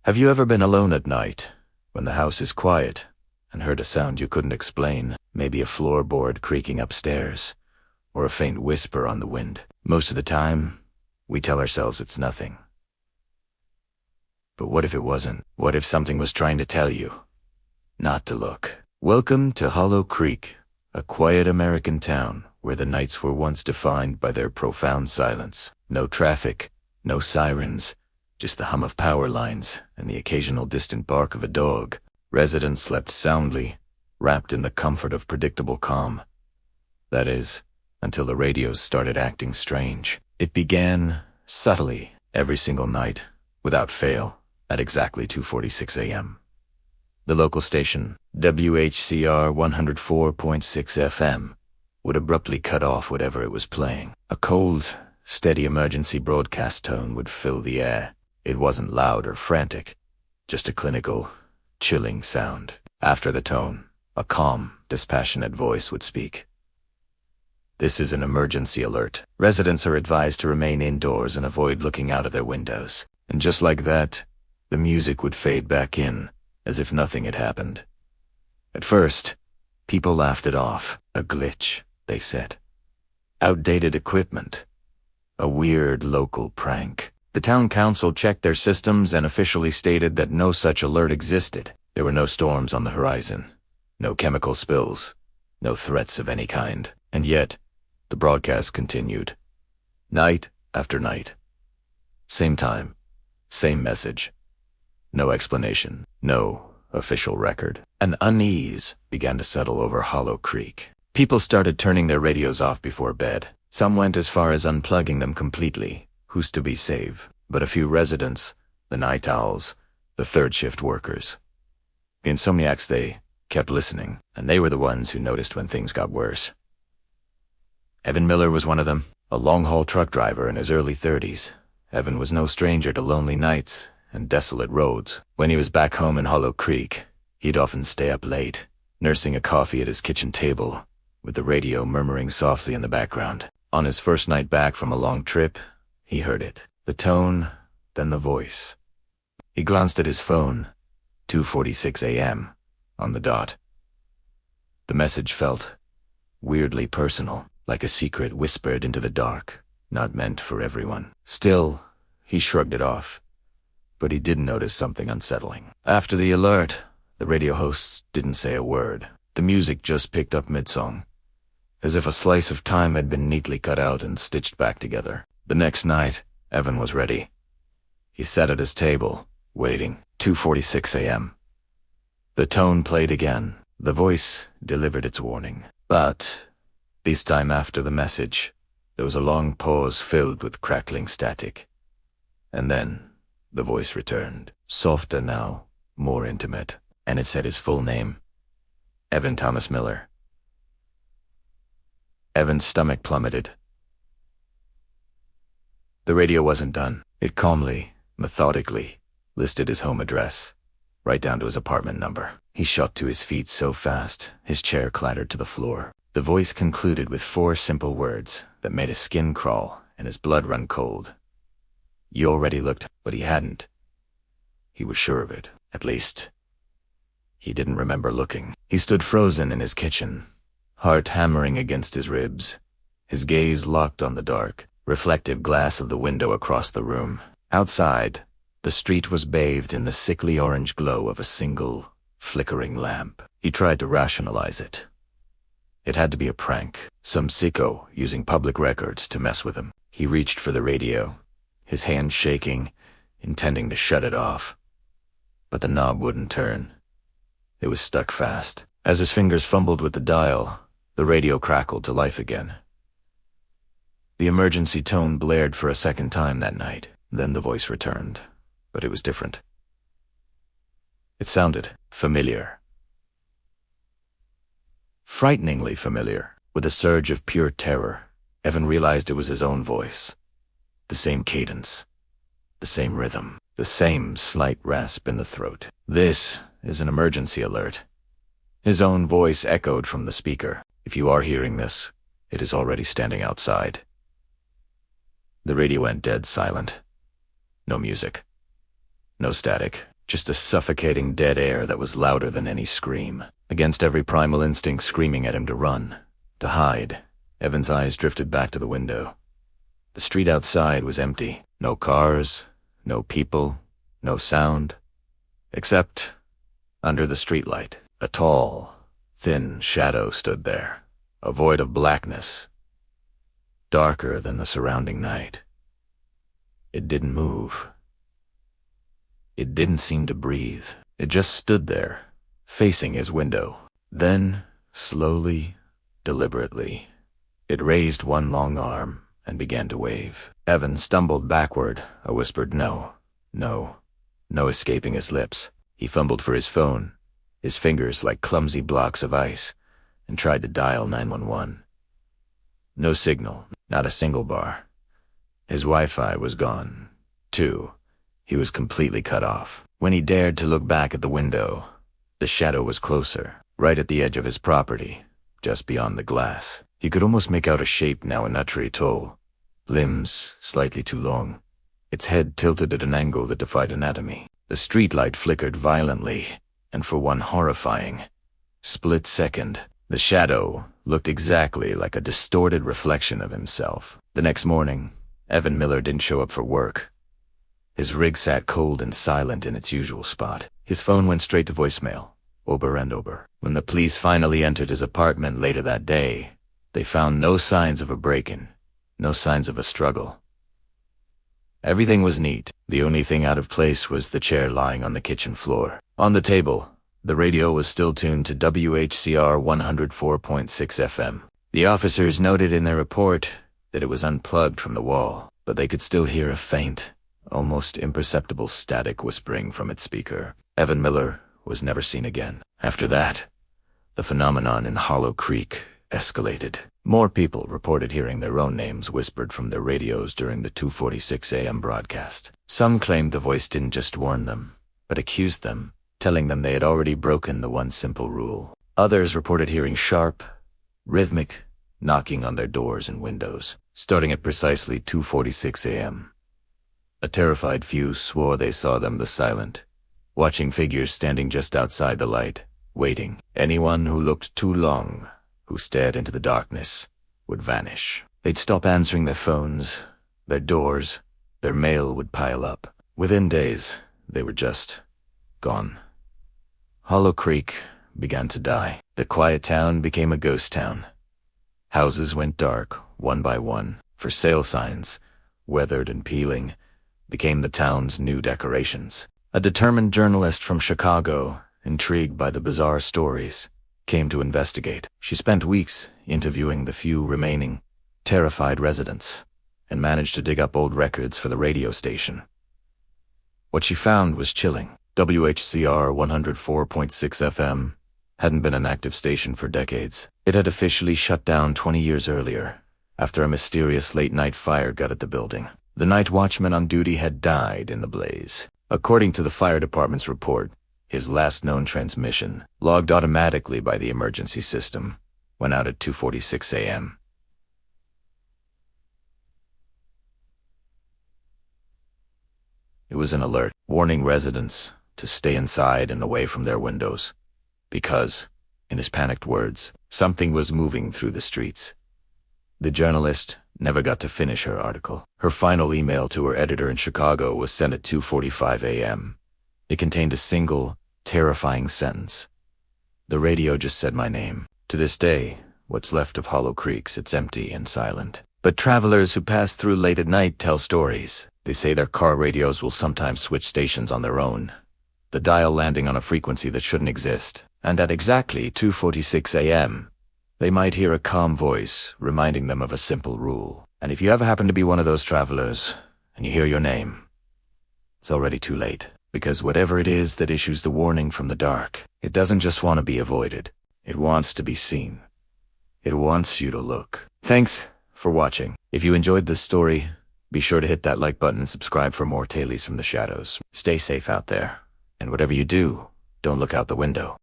Have you ever been alone at night, when the house is quiet, and heard a sound you couldn't explain, maybe a floorboard creaking upstairs, or a faint whisper on the wind? Most of the time, we tell ourselves it's nothing. But what if it wasn't? What if something was trying to tell you not to look? Welcome to Hollow Creek, a quiet American town where the nights were once defined by their profound silence. No traffic, no sirens, just the hum of power lines and the occasional distant bark of a dog. Residents slept soundly, wrapped in the comfort of predictable calm. That is, until the radios started acting strange. It began subtly every single night, without fail, at exactly 2:46 a.m. The local station, WHCR 104.6 FM, would abruptly cut off whatever it was playing. A cold, steady emergency broadcast tone would fill the air. It wasn't loud or frantic, just a clinical, chilling sound. After the tone, a calm, dispassionate voice would speak. This is an emergency alert. Residents are advised to remain indoors and avoid looking out of their windows. And just like that, the music would fade back in, as if nothing had happened. At first, people laughed it off. A glitch, they said. Outdated equipment. A weird local prank. The town council checked their systems and officially stated that no such alert existed. There were no storms on the horizon, no chemical spills, no threats of any kind. And yet, the broadcast continued. Night after night. Same time, same message. No explanation, no official record. An unease began to settle over Hollow Creek. People started turning their radios off before bed. Some went as far as unplugging them completely. Who's to be saved? But a few residents, the night owls, the third shift workers. The insomniacs, they kept listening, and they were the ones who noticed when things got worse. Evan Miller was one of them, a long-haul truck driver in his early 30s. Evan was no stranger to lonely nights and desolate roads. When he was back home in Hollow Creek, he'd often stay up late, nursing a coffee at his kitchen table, with the radio murmuring softly in the background. On his first night back from a long trip, he heard it. The tone, then the voice. He glanced at his phone, 2:46 a.m., on the dot. The message felt weirdly personal, like a secret whispered into the dark, not meant for everyone. Still, he shrugged it off. But he did notice something unsettling. After the alert, the radio hosts didn't say a word. The music just picked up mid-song, as if a slice of time had been neatly cut out and stitched back together. The next night, Evan was ready. He sat at his table, waiting. 2:46 a.m. The tone played again. The voice delivered its warning. But, this time after the message, there was a long pause filled with crackling static. And then, the voice returned. Softer now, more intimate. And it said his full name. Evan Thomas Miller. Evan's stomach plummeted. The radio wasn't done. It calmly, methodically, listed his home address, right down to his apartment number. He shot to his feet so fast, his chair clattered to the floor. The voice concluded with 4 simple words that made his skin crawl and his blood run cold. You already looked, but he hadn't. He was sure of it. At least, he didn't remember looking. He stood frozen in his kitchen, heart hammering against his ribs, his gaze locked on the dark, reflective glass of the window across the room. Outside, the street was bathed in the sickly orange glow of a single, flickering lamp. He tried to rationalize it. It had to be a prank, some sicko using public records to mess with him. He reached for the radio, his hand shaking, intending to shut it off. But the knob wouldn't turn. It was stuck fast. As his fingers fumbled with the dial, the radio crackled to life again. The emergency tone blared for a second time that night. Then the voice returned, but it was different. It sounded familiar. Frighteningly familiar. With a surge of pure terror, Evan realized it was his own voice. The same cadence, the same rhythm, the same slight rasp in the throat. This is an emergency alert. His own voice echoed from the speaker. If you are hearing this, it is already standing outside. The radio went dead silent. No music. No static. just a suffocating dead air that was louder than any scream. Against every primal instinct screaming at him to run, to hide, Evan's eyes drifted back to the window. The street outside was empty. No cars, no people, no sound. Except, under the streetlight, a tall, thin shadow stood there, a void of blackness, darker than the surrounding night. It didn't move. It didn't seem to breathe. It just stood there, facing his window. Then, slowly, deliberately, it raised one long arm and began to wave. Evan stumbled backward, a whispered no, no, no escaping his lips. He fumbled for his phone, his fingers like clumsy blocks of ice, and tried to dial 911. No signal, not a single bar. His Wi-Fi was gone, too. He was completely cut off. When he dared to look back at the window, the shadow was closer, right at the edge of his property, just beyond the glass. He could almost make out a shape now a nut tree tall, limbs slightly too long, its head tilted at an angle that defied anatomy. The streetlight flickered violently, and for one horrifying split second, the shadow looked exactly like a distorted reflection of himself. The next morning, Evan Miller didn't show up for work. His rig sat cold and silent in its usual spot. His phone went straight to voicemail, over and over. When the police finally entered his apartment later that day, they found no signs of a break-in, no signs of a struggle. Everything was neat. The only thing out of place was the chair lying on the kitchen floor. On the table, the radio was still tuned to WHCR 104.6 FM. The officers noted in their report that it was unplugged from the wall, but they could still hear a faint, almost imperceptible static whispering from its speaker. Evan Miller was never seen again. After that, the phenomenon in Hollow Creek escalated. More people reported hearing their own names whispered from their radios during the 2:46 a.m. broadcast. Some claimed the voice didn't just warn them, but accused them, telling them they had already broken the one simple rule. Others reported hearing sharp, rhythmic knocking on their doors and windows, starting at precisely 2:46 a.m. A terrified few swore they saw them the silent, watching figures standing just outside the light, waiting. Anyone who looked too long, who stared into the darkness, would vanish. They'd stop answering their phones, their doors, their mail would pile up. Within days, they were just gone. Hollow Creek began to die. The quiet town became a ghost town. Houses went dark, one by one. For sale signs, weathered and peeling, became the town's new decorations. A determined journalist from Chicago, intrigued by the bizarre stories, came to investigate. She spent weeks interviewing the few remaining terrified residents and managed to dig up old records for the radio station. What she found was chilling. WHCR 104.6 FM hadn't been an active station for decades. It had officially shut down 20 years earlier, after a mysterious late-night fire gutted the building. The night watchman on duty had died in the blaze. According to the fire department's report, his last known transmission, logged automatically by the emergency system, went out at 2:46 a.m. It was an alert, warning residents to stay inside and away from their windows, because, in his panicked words, something was moving through the streets. The journalist never got to finish her article. Her final email to her editor in Chicago was sent at 2:45 a.m. It contained a single, terrifying sentence. The radio just said my name. To this day, what's left of Hollow Creek sits empty and silent. But travelers who pass through late at night tell stories. They say their car radios will sometimes switch stations on their own, the dial landing on a frequency that shouldn't exist. And at exactly 2:46 a.m., they might hear a calm voice reminding them of a simple rule. And if you ever happen to be one of those travelers, and you hear your name, it's already too late. Because whatever it is that issues the warning from the dark, it doesn't just want to be avoided. It wants to be seen. It wants you to look. Thanks for watching. If you enjoyed this story, be sure to hit that like button and subscribe for more Tales from the Shadows. Stay safe out there. And whatever you do, don't look out the window.